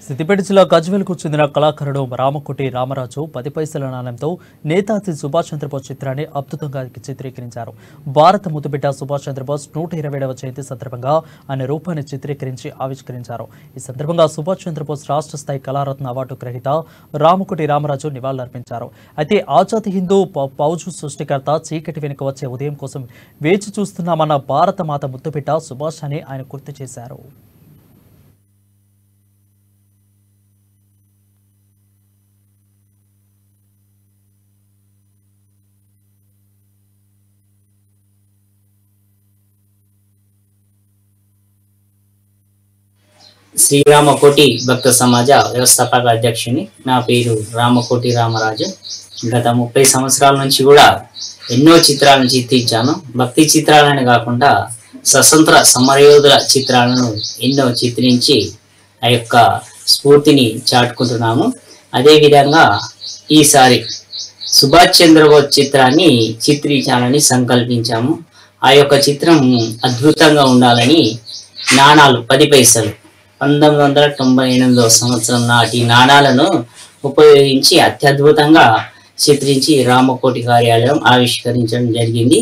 సిద్దిపేట జిల్లా గజ్వేల్కు చెందిన కళాకారుడు రామకోటి రామరాజు 10 పైసల నాణ్యంతో నేతాజీ సుభాష్ చంద్రబోస్ చిత్రాన్ని అద్భుతంగా చిత్రీకరించారు. భారత ముద్దుబిడ్డ సుభాష్ చంద్రబోస్ 127వ జయంతి సందర్భంగా ఆయన రూపాన్ని చిత్రీకరించి ఆవిష్కరించారు. ఈ సందర్భంగా సుభాష్ చంద్రబోస్ రాష్ట్ర స్థాయి కళారత్న అవార్డు గ్రహీత రామకోటి రామరాజు నివాళులర్పించారు. అయితే ఆజాద్ హిందూ ఫౌజ్ సృష్టికర్త చీకటి వెనుక వచ్చే ఉదయం కోసం వేచి చూస్తున్నామన్న భారత మాత ముద్దుబిడ్డ సుభాష్ అని ఆయన గుర్తు చేశారు. శ్రీరామకోటి భక్త సమాజ వ్యవస్థాపక అధ్యక్షుని. నా పేరు రామకోటి రామరాజు. గత 30 సంవత్సరాల నుంచి కూడా ఎన్నో చిత్రాలను చిత్రించాను. భక్తి చిత్రాలని కాకుండా స్వతంత్ర సమరయోధుల చిత్రాలను ఎన్నో చిత్రించి ఆ యొక్క స్ఫూర్తిని చాటుకుంటున్నాము. అదేవిధంగా ఈసారి సుభాష్ చంద్రబోస్ చిత్రాన్ని చిత్రించాలని సంకల్పించాము. ఆ యొక్క చిత్రం అద్భుతంగా ఉండాలని నాణాలు 10 పైసలు 1998వ సంవత్సరం నాటి నాణాలను ఉపయోగించి అత్యద్భుతంగా చిత్రించి రామకోటి కార్యాలయం ఆవిష్కరించడం జరిగింది.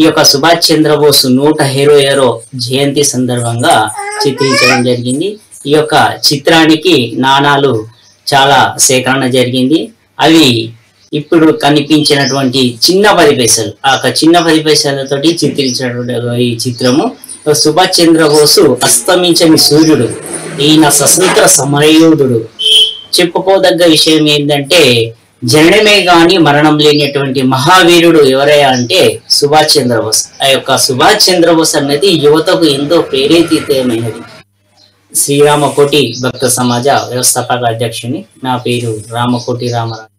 ఈ యొక్క సుభాష్ చంద్రబోస్ 127వ జయంతి సందర్భంగా చిత్రించడం జరిగింది. ఈ యొక్క చిత్రానికి నాణాలు చాలా సేకరణ జరిగింది. అవి ఇప్పుడు కనిపించినటువంటి చిన్న 10 పైసలు, ఆ చిన్న 10 పైసలతోటి చిత్రించినటువంటి ఈ చిత్రము సుభాష్ చంద్రబోసు అస్తమించని సూర్యుడు, ఈయన స్వతంత్ర సమరయోధుడు. చెప్పుకోదగ్గ విషయం ఏంటంటే జననమే గాని మరణం లేనటువంటి మహావీరుడు ఎవరయ్యా అంటే సుభాష్ చంద్రబోస్. ఆ యొక్క సుభాష్ చంద్రబోస్ అన్నది యువతకు ఎంతో ప్రేరేపితమైనది. శ్రీరామకోటి భక్త సమాజ వ్యవస్థాపక అధ్యక్షుని. నా పేరు రామకోటి రామరాజు.